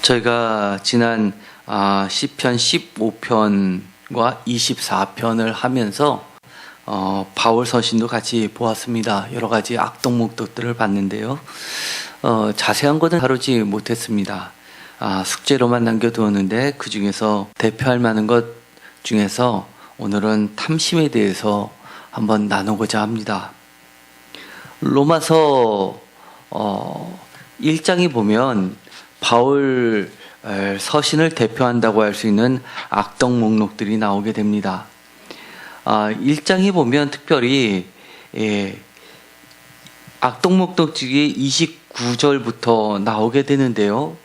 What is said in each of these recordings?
저희가 지난 시편 15편과 24편을 하면서 바울 서신도 같이 보았습니다. 여러 가지 악동목독들을 봤는데요. 자세한 것은 다루지 못했습니다. 숙제로만 남겨두었는데 그 중에서 대표할 만한 것 중에서 오늘은 탐심에 대해서 한번 나누고자 합니다. 로마서 1장에 보면 바울 서신을 대표한다고 할 수 있는 악동 목록들이 나오게 됩니다. 1장에 보면 특별히 악동 목록 중에 29절부터 나오게 되는데요.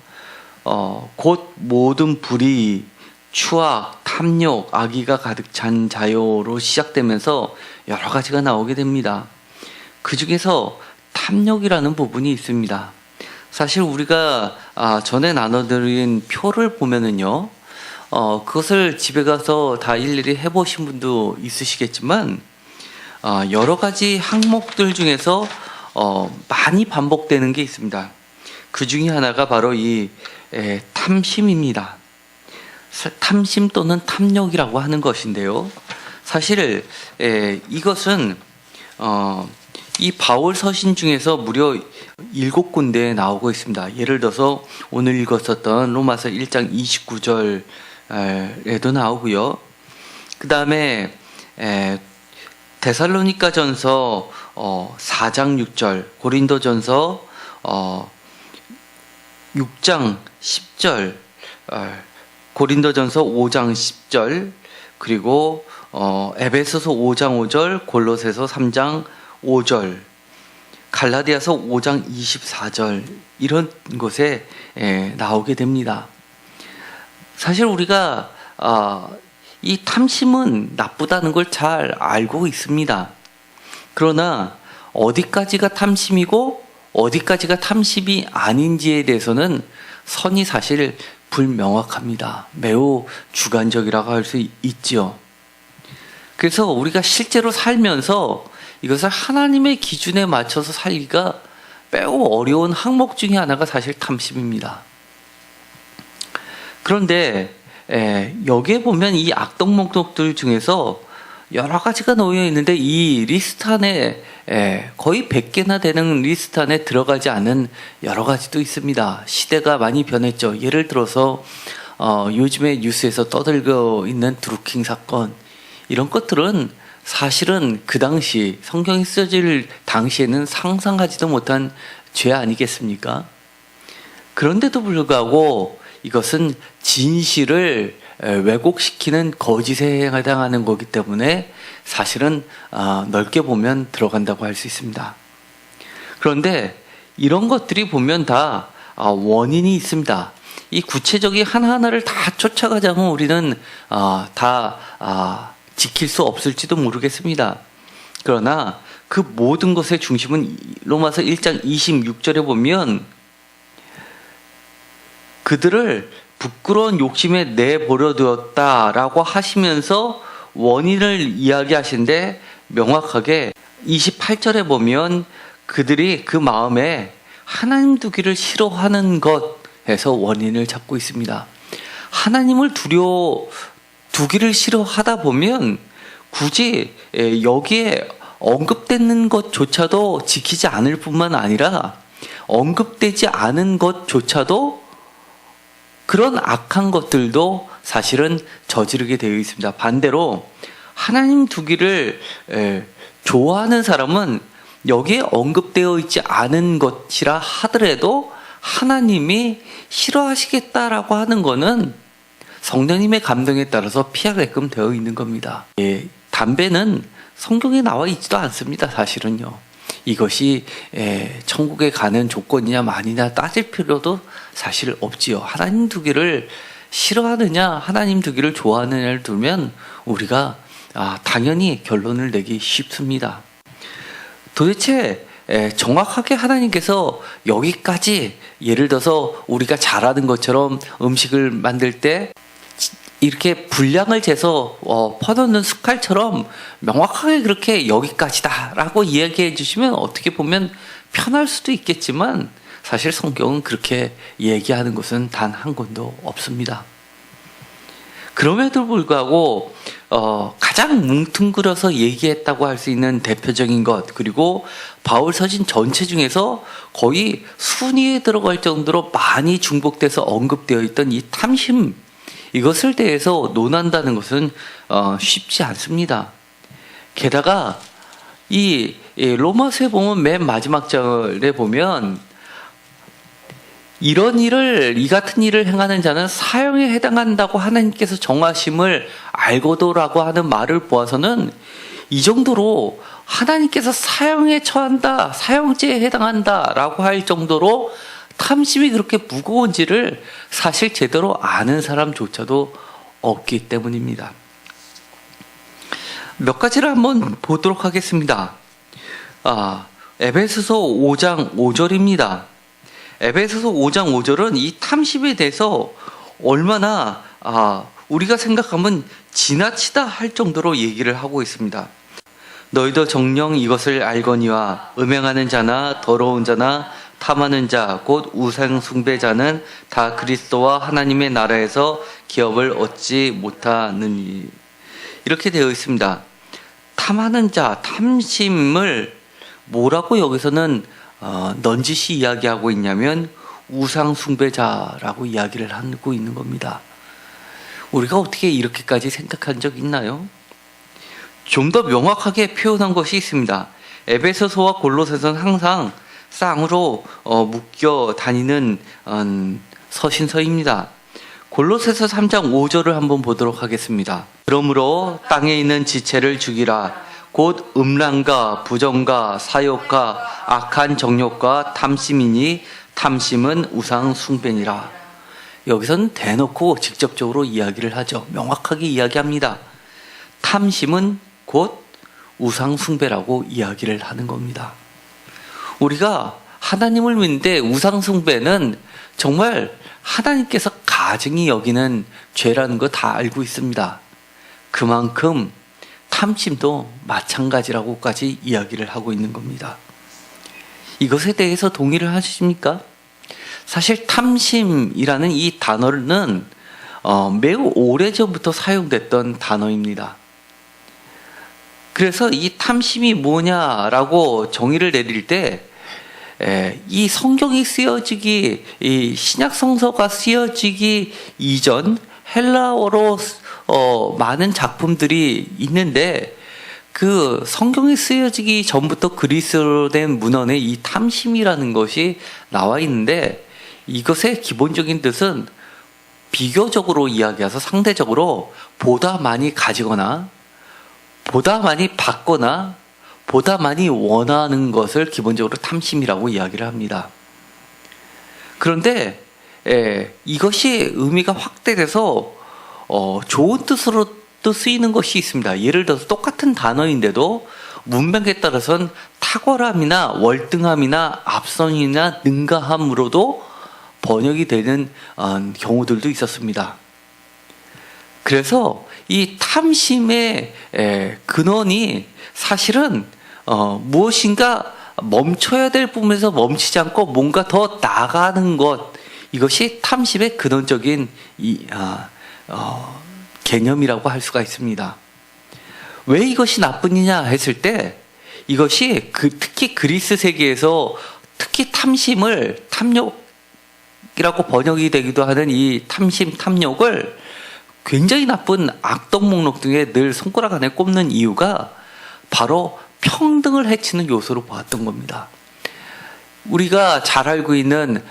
곧 모든 불의, 추악, 탐욕, 악의가 가득 찬 자요로 시작되면서 여러 가지가 나오게 됩니다. 그 중에서 탐욕이라는 부분이 있습니다. 사실 우리가 전에 나눠드린 표를 보면은요, 그것을 집에 가서 다 일일이 해보신 분도 있으시겠지만, 여러 가지 항목들 중에서 많이 반복되는 게 있습니다. 그 중에 하나가 바로 이 탐심입니다. 탐심 또는 탐욕이라고 하는 것인데요. 사실 이것은 이 바울 서신 중에서 무려 7군데에 나오고 있습니다. 예를 들어서 오늘 읽었었던 로마서 1장 29절에도 나오고요. 그 다음에 데살로니가 전서 4장 6절, 고린도 전서 6장 10절, 고린도 전서 5장 10절, 그리고 에베소서 5장 5절, 골로새서 3장 5절, 갈라디아서 5장 24절 이런 곳에 나오게 됩니다. 사실 우리가 이 탐심은 나쁘다는 걸 잘 알고 있습니다. 그러나 어디까지가 탐심이고 어디까지가 탐심이 아닌지에 대해서는 선이 사실 불명확합니다. 매우 주관적이라고 할 수 있죠. 그래서 우리가 실제로 살면서 이것을 하나님의 기준에 맞춰서 살기가 매우 어려운 항목 중에 하나가 사실 탐심입니다. 그런데 여기에 보면 이 악동 목록들 중에서 여러 가지가 놓여 있는데 이 리스트 안에 거의 100개나 되는 리스트 안에 들어가지 않은 여러 가지도 있습니다. 시대가 많이 변했죠. 예를 들어서 요즘에 뉴스에서 떠들고 있는 드루킹 사건, 이런 것들은 사실은 그 당시 성경이 쓰여질 당시에는 상상하지도 못한 죄 아니겠습니까? 그런데도 불구하고 이것은 진실을 왜곡시키는 거짓에 해당하는 거기 때문에 사실은 넓게 보면 들어간다고 할 수 있습니다. 그런데 이런 것들이 보면 다 원인이 있습니다. 이 구체적인 하나하나를 다 쫓아가자면 우리는 다 지킬 수 없을지도 모르겠습니다. 그러나 그 모든 것의 중심은 로마서 1장 26절에 보면 그들을 부끄러운 욕심에 내버려 두었다라고 하시면서 원인을 이야기하신데 명확하게 28절에 보면 그들이 그 마음에 하나님 두기를 싫어하는 것에서 원인을 찾고 있습니다. 하나님을 두기를 싫어하다 보면 굳이 여기에 언급되는 것조차도 지키지 않을 뿐만 아니라 언급되지 않은 것조차도 그런 악한 것들도 사실은 저지르게 되어 있습니다. 반대로 하나님 두기를 좋아하는 사람은 여기에 언급되어 있지 않은 것이라 하더라도 하나님이 싫어하시겠다라고 하는 것은 성령님의 감동에 따라서 피하게끔 되어 있는 겁니다. 담배는 성경에 나와 있지도 않습니다. 사실은요. 이것이 천국에 가는 조건이냐 아니냐 따질 필요도 사실 없지요. 하나님 두기를 싫어하느냐 하나님 두기를 좋아하느냐를 두면 우리가 당연히 결론을 내기 쉽습니다. 도대체 정확하게 하나님께서 여기까지, 예를 들어서 우리가 잘하는 것처럼 음식을 만들 때 이렇게 분량을 재서 퍼놓는 숟갈처럼 명확하게 그렇게 여기까지다 라고 이야기해 주시면 어떻게 보면 편할 수도 있겠지만 사실 성경은 그렇게 얘기하는 것은 단 한 권도 없습니다. 그럼에도 불구하고 가장 뭉뚱그려서 얘기했다고 할 수 있는 대표적인 것, 그리고 바울 서신 전체 중에서 거의 순위에 들어갈 정도로 많이 중복돼서 언급되어 있던 이 탐심, 이것을 대해서 논한다는 것은 쉽지 않습니다. 게다가 이 로마서에 보면 맨 마지막 절에 보면 이 같은 일을 행하는 자는 사형에 해당한다고 하나님께서 정하심을 알고도라고 하는 말을 보아서는 이 정도로 하나님께서 사형에 처한다, 사형죄에 해당한다라고 할 정도로 탐심이 그렇게 무거운지를 사실 제대로 아는 사람조차도 없기 때문입니다. 몇 가지를 한번 보도록 하겠습니다. 에베소서 5장 5절입니다. 에베소서 5장 5절은 이 탐심에 대해서 얼마나 우리가 생각하면 지나치다 할 정도로 얘기를 하고 있습니다. 너희도 정녕 이것을 알거니와 음행하는 자나 더러운 자나 탐하는 자 곧 우상 숭배자는 다 그리스도와 하나님의 나라에서 기업을 얻지 못하느니, 이렇게 되어 있습니다. 탐하는 자, 탐심을 뭐라고 여기서는 넌지시 이야기하고 있냐면 우상 숭배자라고 이야기를 하고 있는 겁니다. 우리가 어떻게 이렇게까지 생각한 적 있나요? 좀 더 명확하게 표현한 것이 있습니다. 에베소서와 골로새서는 항상 쌍으로 묶여 다니는 서신서입니다. 골로새서 3장 5절을 한번 보도록 하겠습니다. 그러므로 땅에 있는 지체를 죽이라. 곧 음란과 부정과 사욕과 악한 정욕과 탐심이니 탐심은 우상 숭배니라. 여기서는 대놓고 직접적으로 이야기를 하죠. 명확하게 이야기합니다. 탐심은 곧 우상 숭배라고 이야기를 하는 겁니다. 우리가 하나님을 믿는데 우상 숭배는 정말 하나님께서 가증히 여기는 죄라는 거 다 알고 있습니다. 그만큼 탐심도 마찬가지라고까지 이야기를 하고 있는 겁니다. 이것에 대해서 동의를 하십니까? 사실 탐심이라는 이 단어는 매우 오래전부터 사용됐던 단어입니다. 그래서 이 탐심이 뭐냐라고 정의를 내릴 때 이 성경이 쓰여지기, 이 신약 성서가 쓰여지기 이전 헬라어로 많은 작품들이 있는데, 그 성경이 쓰여지기 전부터 그리스어로 된 문헌에 이 탐심이라는 것이 나와 있는데, 이것의 기본적인 뜻은 비교적으로 이야기해서 상대적으로 보다 많이 가지거나 보다 많이 받거나 보다 많이 원하는 것을 기본적으로 탐심이라고 이야기를 합니다. 그런데 이것이 의미가 확대돼서 좋은 뜻으로도 쓰이는 것이 있습니다. 예를 들어서 똑같은 단어인데도 문맥에 따라서는 탁월함이나 월등함이나 앞선이나 능가함으로도 번역이 되는 경우들도 있었습니다. 그래서 이 탐심의 근원이 사실은 무엇인가 멈춰야 될 부분에서 멈추지 않고 뭔가 더 나가는 것, 이것이 탐심의 근원적인 개념이라고 할 수가 있습니다. 왜 이것이 나쁘느냐 했을 때, 이것이 특히 그리스 세계에서 특히 탐심을 탐욕이라고 번역이 되기도 하는 이 탐심, 탐욕을 굉장히 나쁜 악덕 목록 등에 늘 손가락 안에 꼽는 이유가 바로 평등을 해치는 요소로 보았던 겁니다. 우리가 잘 알고 있는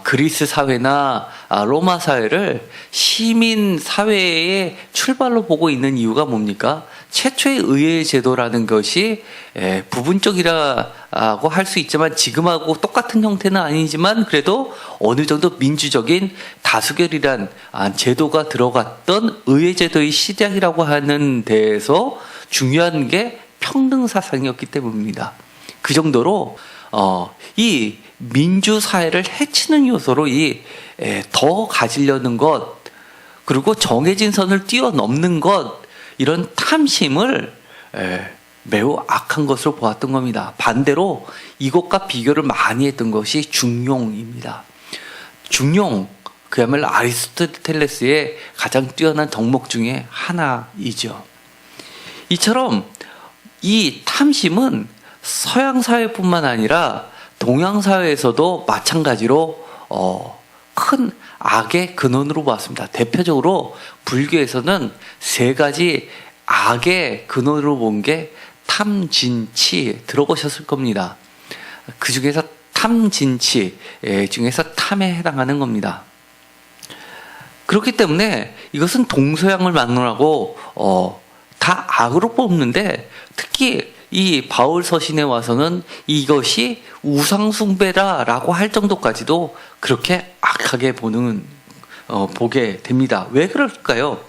그리스 사회나 로마 사회를 시민 사회의 출발로 보고 있는 이유가 뭡니까? 최초의 의회 제도라는 것이 부분적이라고 할 수 있지만 지금하고 똑같은 형태는 아니지만 그래도 어느 정도 민주적인 다수결이란 제도가 들어갔던 의회 제도의 시작이라고 하는 데에서 중요한 게 평등 사상이었기 때문입니다. 그 정도로 이 민주사회를 해치는 요소로 더 가지려는 것, 그리고 정해진 선을 뛰어넘는 것, 이런 탐심을 매우 악한 것으로 보았던 겁니다. 반대로 이것과 비교를 많이 했던 것이 중용입니다. 중용, 그야말로 아리스토텔레스의 가장 뛰어난 덕목 중에 하나이죠. 이처럼 이 탐심은 서양 사회뿐만 아니라 동양 사회에서도 마찬가지로 큰 악의 근원으로 보았습니다. 대표적으로 불교에서는 세 가지 악의 근원으로 본 게 탐진치, 들어보셨을 겁니다. 그 중에서 탐진치 중에서 탐에 해당하는 겁니다. 그렇기 때문에 이것은 동서양을 막론하고 다 악으로 뽑는데, 특히 이 바울 서신에 와서는 이것이 우상숭배다라고 할 정도까지도 그렇게 악하게 보게 됩니다. 왜 그럴까요?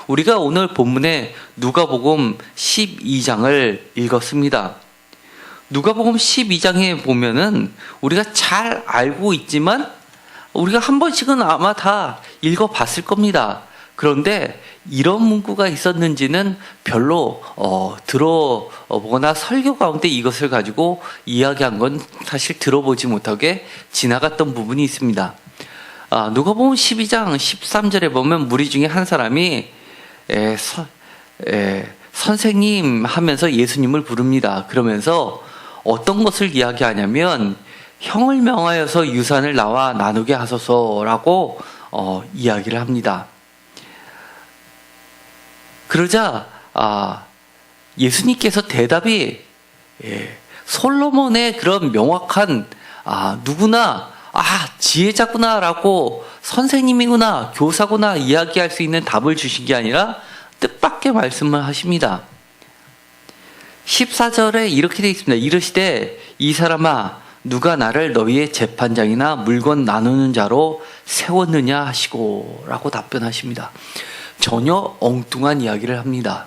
우리가 오늘 본문에 누가복음 12장을 읽었습니다. 누가복음 12장에 보면은 우리가 잘 알고 있지만 우리가 한 번씩은 아마 다 읽어봤을 겁니다. 그런데 이런 문구가 있었는지는 별로 들어보거나 설교 가운데 이것을 가지고 이야기한 건 사실 들어보지 못하게 지나갔던 부분이 있습니다. 누가복음 12장 13절에 보면 무리 중에 한 사람이 선생님 하면서 예수님을 부릅니다. 그러면서 어떤 것을 이야기하냐면 형을 명하여서 유산을 나와 나누게 하소서라고 이야기를 합니다. 그러자 예수님께서 대답이 솔로몬의 그런 명확한 누구나 지혜자구나라고 선생님이구나 교사구나 이야기할 수 있는 답을 주신 게 아니라 뜻밖의 말씀을 하십니다. 14절에 이렇게 되어 있습니다. 이르시되 이 사람아 누가 나를 너희의 재판장이나 물건 나누는 자로 세웠느냐 하시고 라고 답변하십니다. 전혀 엉뚱한 이야기를 합니다.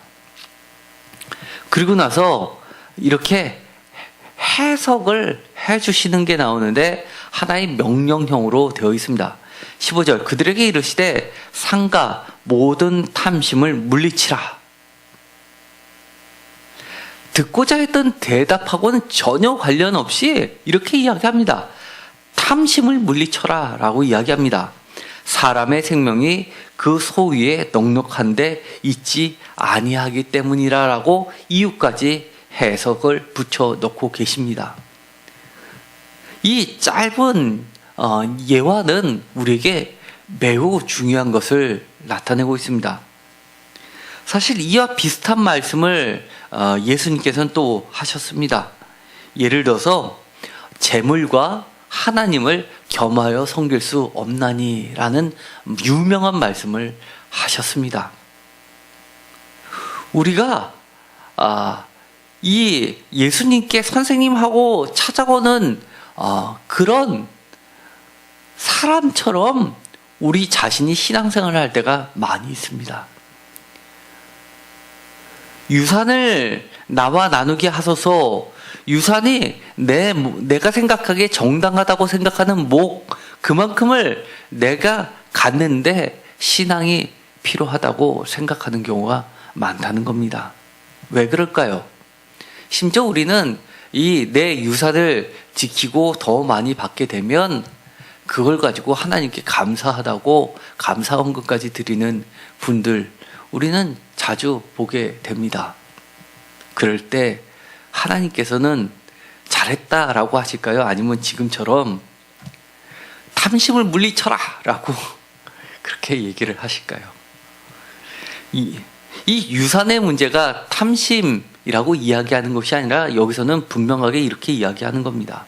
그리고 나서 이렇게 해석을 해주시는 게 나오는데 하나의 명령형으로 되어 있습니다. 15절 그들에게 이르시되 상가 모든 탐심을 물리치라. 듣고자 했던 대답하고는 전혀 관련 없이 이렇게 이야기합니다. 탐심을 물리쳐라 라고 이야기합니다. 사람의 생명이 그 소위에 넉넉한데 있지 아니하기 때문이라라고 이유까지 해석을 붙여놓고 계십니다. 이 짧은 예화는 우리에게 매우 중요한 것을 나타내고 있습니다. 사실 이와 비슷한 말씀을 예수님께서는 또 하셨습니다. 예를 들어서 재물과 하나님을 겸하여 섬길 수 없나니 라는 유명한 말씀을 하셨습니다. 우리가 이 예수님께 선생님하고 찾아오는 그런 사람처럼 우리 자신이 신앙생활을 할 때가 많이 있습니다. 유산을 나와 나누게 하소서. 유산이 내가 생각하기에 정당하다고 생각하는 그만큼을 내가 갖는데 신앙이 필요하다고 생각하는 경우가 많다는 겁니다. 왜 그럴까요? 심지어 우리는 이 내 유산을 지키고 더 많이 받게 되면 그걸 가지고 하나님께 감사하다고 감사헌금까지 드리는 분들 우리는 자주 보게 됩니다. 그럴 때 하나님께서는 잘했다라고 하실까요? 아니면 지금처럼 탐심을 물리쳐라 라고 그렇게 얘기를 하실까요? 이 유산의 문제가 탐심이라고 이야기하는 것이 아니라 여기서는 분명하게 이렇게 이야기하는 겁니다.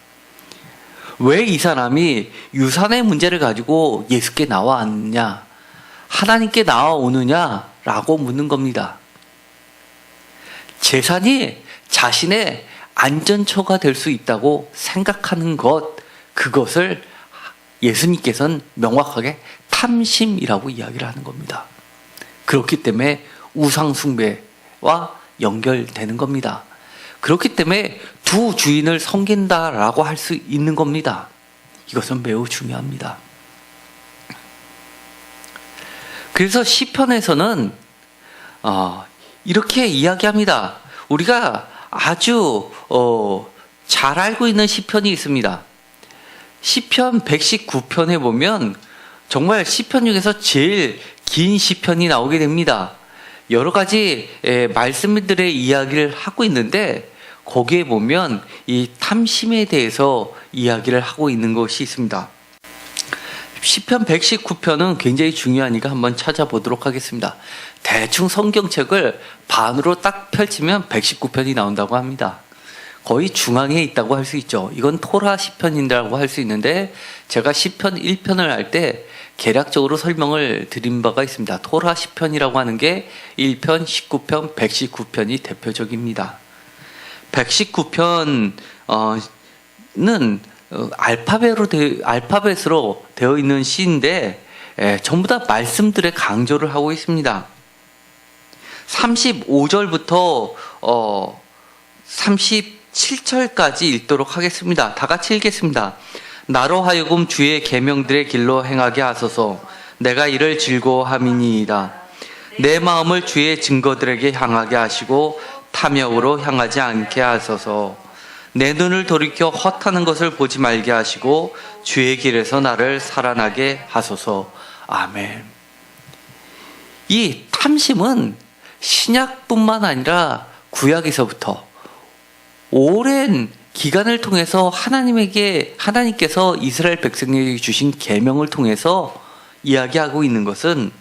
왜 이 사람이 유산의 문제를 가지고 예수께 나와왔느냐, 하나님께 나와오느냐라고 묻는 겁니다. 재산이 자신의 안전처가 될 수 있다고 생각하는 그것을 예수님께서는 명확하게 탐심이라고 이야기를 하는 겁니다. 그렇기 때문에 우상숭배와 연결되는 겁니다. 그렇기 때문에 두 주인을 섬긴다라고 할 수 있는 겁니다. 이것은 매우 중요합니다. 그래서 시편에서는 이렇게 이야기합니다. 우리가 아주 잘 알고 있는 시편이 있습니다. 시편 119편에 보면 정말 시편 중에서 제일 긴 시편이 나오게 됩니다. 여러 가지 말씀들의 이야기를 하고 있는데 거기에 보면 이 탐심에 대해서 이야기를 하고 있는 것이 있습니다. 시편 119편은 굉장히 중요하니까 한번 찾아보도록 하겠습니다. 대충 성경책을 반으로 딱 펼치면 119편이 나온다고 합니다. 거의 중앙에 있다고 할 수 있죠. 이건 토라 시편이라고 할 수 있는데 제가 시편 1편을 할 때 개략적으로 설명을 드린 바가 있습니다. 토라 시편이라고 하는 게 1편, 19편, 119편이 대표적입니다. 119편은 알파벳으로 되어 있는 시인데 전부 다 말씀들의 강조를 하고 있습니다. 35절부터 37절까지 읽도록 하겠습니다. 다 같이 읽겠습니다. 나로 하여금 주의 계명들의 길로 행하게 하소서. 내가 이를 즐거워함이니이다. 내 마음을 주의 증거들에게 향하게 하시고 탐욕으로 향하지 않게 하소서. 내 눈을 돌이켜 헛하는 것을 보지 말게 하시고 주의 길에서 나를 살아나게 하소서. 아멘. 이 탐심은 신약뿐만 아니라 구약에서부터 오랜 기간을 통해서 하나님께서 이스라엘 백성에게 주신 계명을 통해서 이야기하고 있는 것은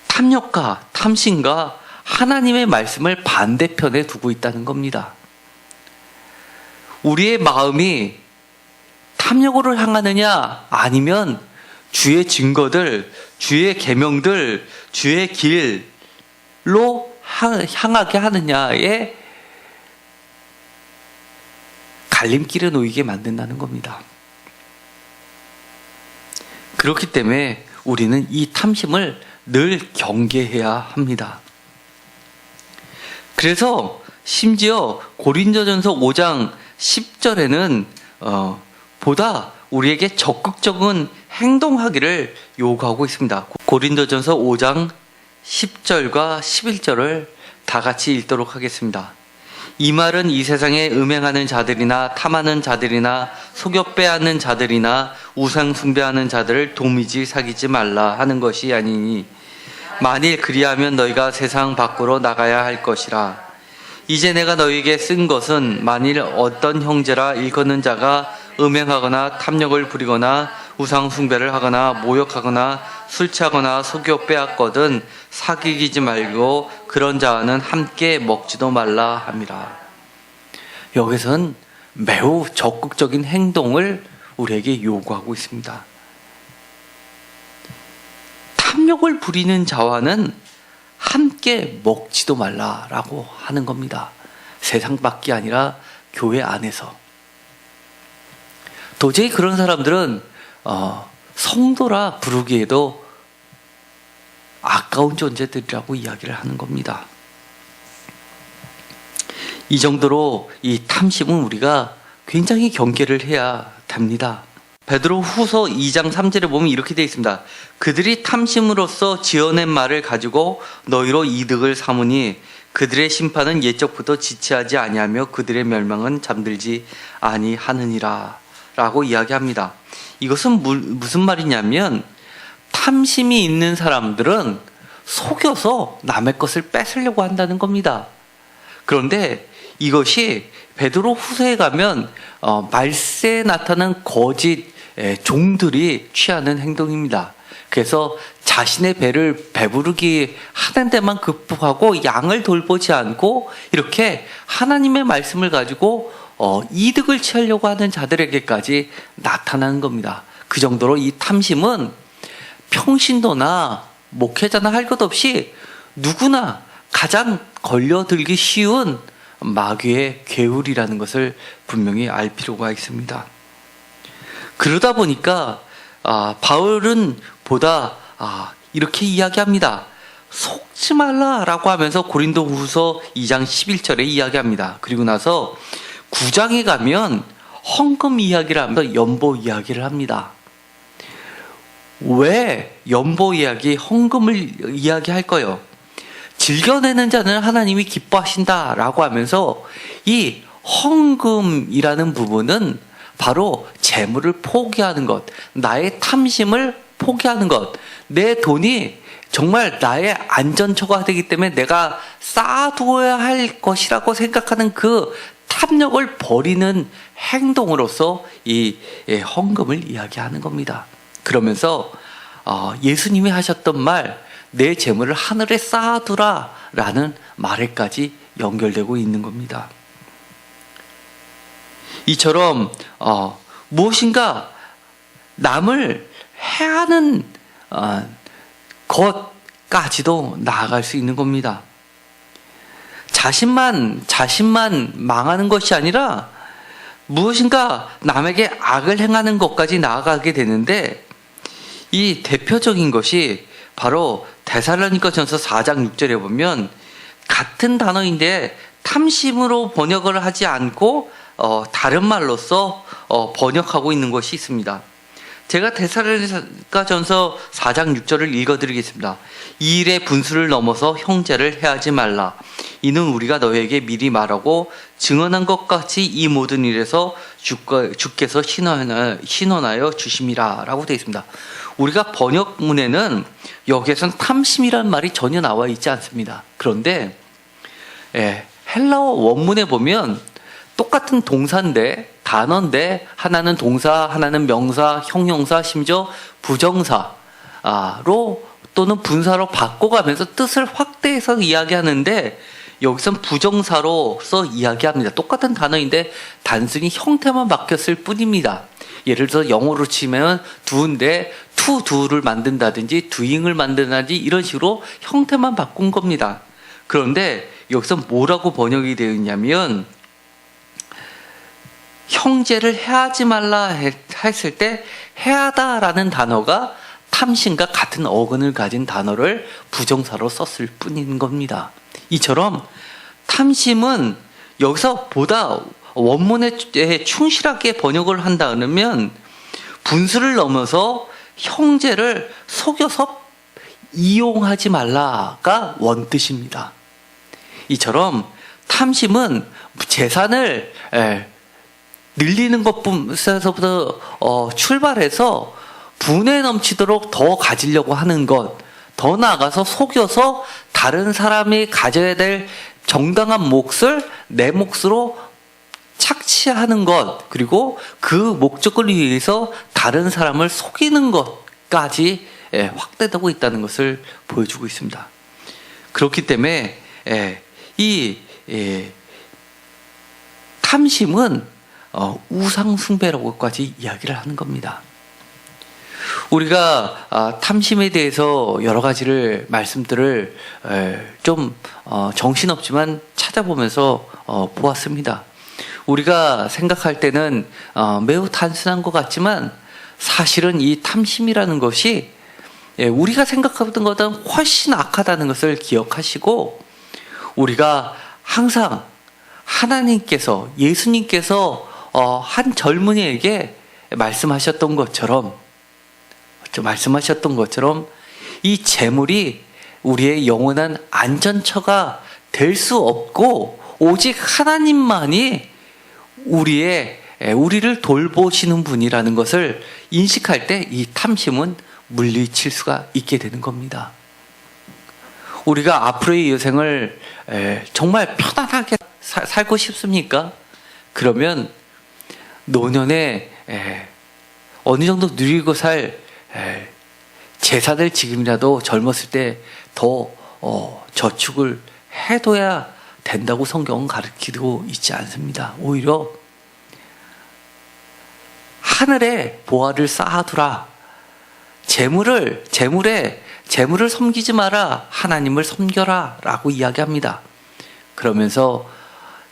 탐욕과 탐심과 하나님의 말씀을 반대편에 두고 있다는 겁니다. 우리의 마음이 탐욕으로 향하느냐 아니면 주의 증거들, 주의 계명들, 주의 길로 향하게 하느냐에 갈림길에 놓이게 만든다는 겁니다. 그렇기 때문에 우리는 이 탐심을 늘 경계해야 합니다. 그래서 심지어 고린도전서 5장 10절에는 보다 우리에게 적극적인 행동하기를 요구하고 있습니다. 고린도전서 5장 10절과 11절을 다 같이 읽도록 하겠습니다. 이 말은 이 세상에 음행하는 자들이나 탐하는 자들이나 속여 빼앗는 자들이나 우상 숭배하는 자들을 도무지 사귀지 말라 하는 것이 아니니 만일 그리하면 너희가 세상 밖으로 나가야 할 것이라. 이제 내가 너희에게 쓴 것은 만일 어떤 형제라 일컫는 자가 음행하거나 탐욕을 부리거나 우상 숭배를 하거나 모욕하거나 술 취하거나 속여 빼앗거든 사귀지 말고 그런 자와는 함께 먹지도 말라 함이라. 여기서는 매우 적극적인 행동을 우리에게 요구하고 있습니다. 탐욕을 부리는 자와는 함께 먹지도 말라라고 하는 겁니다. 세상 밖이 아니라 교회 안에서. 도저히 그런 사람들은 성도라 부르기에도 아까운 존재들이라고 이야기를 하는 겁니다. 이 정도로 이 탐심은 우리가 굉장히 경계를 해야 됩니다. 베드로 후서 2장 3절에 보면 이렇게 되어 있습니다. 그들이 탐심으로써 지어낸 말을 가지고 너희로 이득을 삼으니 그들의 심판은 옛적부터 지체하지 아니하며 그들의 멸망은 잠들지 아니하느니라 라고 이야기합니다. 이것은 무슨 말이냐면 탐심이 있는 사람들은 속여서 남의 것을 뺏으려고 한다는 겁니다. 그런데 이것이 베드로 후서에 가면 말세에 나타난 거짓 종들이 취하는 행동입니다. 그래서 자신의 배를 배부르게 하는 데만 급급하고 양을 돌보지 않고 이렇게 하나님의 말씀을 가지고 이득을 취하려고 하는 자들에게까지 나타나는 겁니다. 그 정도로 이 탐심은 평신도나 목회자나 할 것 없이 누구나 가장 걸려들기 쉬운 마귀의 괴울이라는 것을 분명히 알 필요가 있습니다. 그러다 보니까 바울은 보다 이렇게 이야기합니다. 속지 말라라고 하면서 고린도후서 2장 11절에 이야기합니다. 그리고 나서 9장에 가면 헌금 이야기를 하면서 연보 이야기를 합니다. 왜 연보 이야기, 헌금을 이야기할까요? 즐겨내는 자는 하나님이 기뻐하신다라고 하면서 이 헌금이라는 부분은 바로 재물을 포기하는 것, 나의 탐심을 포기하는 것, 내 돈이 정말 나의 안전처가 되기 때문에 내가 쌓아두어야 할 것이라고 생각하는 그 탐욕을 버리는 행동으로서 이 헌금을 이야기하는 겁니다. 그러면서 예수님이 하셨던 말, 내 재물을 하늘에 쌓아두라 라는 말에까지 연결되고 있는 겁니다. 이처럼 무엇인가 남을 해하는 것까지도 나아갈 수 있는 겁니다. 자신만 망하는 것이 아니라 무엇인가 남에게 악을 행하는 것까지 나아가게 되는데, 이 대표적인 것이 바로 데살로니가전서 4장 6절에 보면 같은 단어인데 탐심으로 번역을 하지 않고 다른 말로써 번역하고 있는 것이 있습니다. 제가 데살로니가전서 4장 6절을 읽어드리겠습니다. 이 일의 분수를 넘어서 형제를 해하지 말라. 이는 우리가 너에게 미리 말하고 증언한 것 같이 이 모든 일에서 주께서 신원하여 주심이라 라고 되어 있습니다. 우리가 번역문에는 여기에서는 탐심이라는 말이 전혀 나와 있지 않습니다. 그런데 헬라어 원문에 보면 똑같은 동사인데, 단어인데 하나는 동사, 하나는 명사, 형용사, 심지어 부정사로 또는 분사로 바꿔가면서 뜻을 확대해서 이야기하는데, 여기선 부정사로서 이야기합니다. 똑같은 단어인데 단순히 형태만 바뀌었을 뿐입니다. 예를 들어서 영어로 치면 do인데 to do를 만든다든지 doing을 만든다든지 이런 식으로 형태만 바꾼 겁니다. 그런데 여기서 뭐라고 번역이 되어 있냐면, 형제를 해하지 말라 했을 때 해하다라는 단어가 탐심과 같은 어근을 가진 단어를 부정사로 썼을 뿐인 겁니다. 이처럼 탐심은 여기서 보다 원문에 충실하게 번역을 한다 그러면 분수를 넘어서 형제를 속여서 이용하지 말라가 원뜻입니다. 이처럼 탐심은 재산을 늘리는 것부터 출발해서 분에 넘치도록 더 가지려고 하는 것, 더 나아가서 속여서 다른 사람이 가져야 될 정당한 몫을 내 몫으로 착취하는 것, 그리고 그 목적을 위해서 다른 사람을 속이는 것까지 확대되고 있다는 것을 보여주고 있습니다. 그렇기 때문에 이 탐심은 우상숭배라고까지 이야기를 하는 겁니다. 우리가 탐심에 대해서 여러 가지를 말씀들을 좀 정신없지만 찾아보면서 보았습니다. 우리가 생각할 때는 매우 단순한 것 같지만 사실은 이 탐심이라는 것이 우리가 생각하던 것보다 훨씬 악하다는 것을 기억하시고, 우리가 항상 하나님께서, 예수님께서 한 젊은이에게 말씀하셨던 것처럼 이 재물이 우리의 영원한 안전처가 될 수 없고 오직 하나님만이 우리를 돌보시는 분이라는 것을 인식할 때 이 탐심은 물리칠 수가 있게 되는 겁니다. 우리가 앞으로의 여생을 정말 편안하게 살고 싶습니까? 그러면 노년에 어느 정도 누리고 살 재산을 지금이라도 젊었을 때 더 저축을 해둬야 된다고 성경은 가르치고 있지 않습니다. 오히려 하늘에 보화를 쌓아두라. 재물을 섬기지 마라. 하나님을 섬겨라 라고 이야기합니다. 그러면서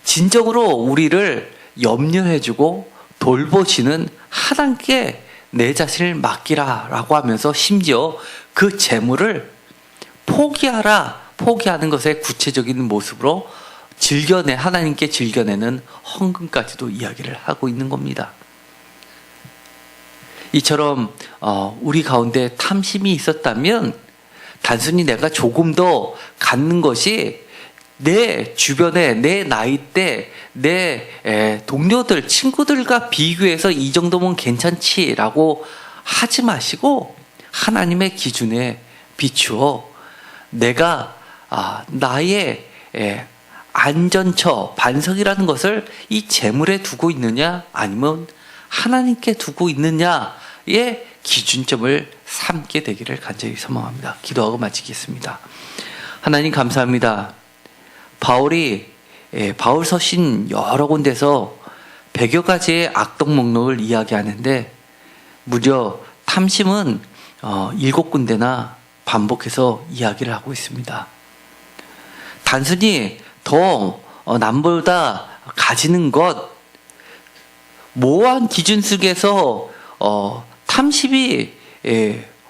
진정으로 우리를 염려해주고 돌보시는 하나님께 내 자신을 맡기라 라고 하면서 심지어 그 재물을 포기하는 것의 구체적인 모습으로 하나님께 즐겨내는 헌금까지도 이야기를 하고 있는 겁니다. 이처럼 우리 가운데 탐심이 있었다면 단순히 내가 조금 더 갖는 것이 내 주변에 내 나이대 내 동료들 친구들과 비교해서 이 정도면 괜찮지라고 하지 마시고 하나님의 기준에 비추어 내가 나의 안전처 반석이라는 것을 이 재물에 두고 있느냐 아니면 하나님께 두고 있느냐의 기준점을 삼게 되기를 간절히 소망합니다. 기도하고 마치겠습니다. 하나님 감사합니다. 바울이 바울서신 여러 군데서 100여 가지의 악독 목록을 이야기하는데 무려 탐심은 7군데나 반복해서 이야기를 하고 있습니다. 단순히 더 남보다 가지는 것 모호한 기준 속에서 탐심이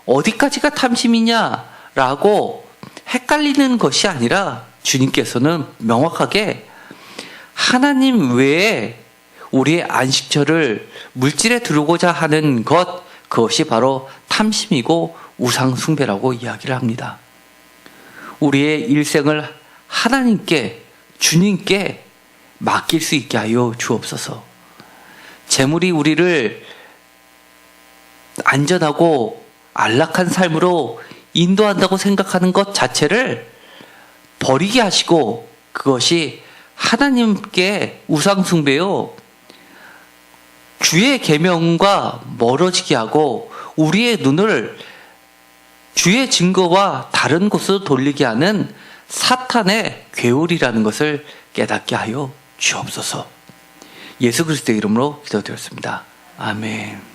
어디까지가 탐심이냐라고 헷갈리는 것이 아니라 주님께서는 명확하게 하나님 외에 우리의 안식처를 물질에 두르고자 하는 것, 그것이 바로 탐심이고 우상숭배라고 이야기를 합니다. 우리의 일생을 하나님께, 주님께 맡길 수 있게 하여 주옵소서. 재물이 우리를 안전하고 안락한 삶으로 인도한다고 생각하는 것 자체를 버리게 하시고 그것이 하나님께 우상숭배요 주의 계명과 멀어지게 하고 우리의 눈을 주의 증거와 다른 곳으로 돌리게 하는 사탄의 괴울이라는 것을 깨닫게 하여 주옵소서. 예수 그리스도의 이름으로 기도드렸습니다. 아멘.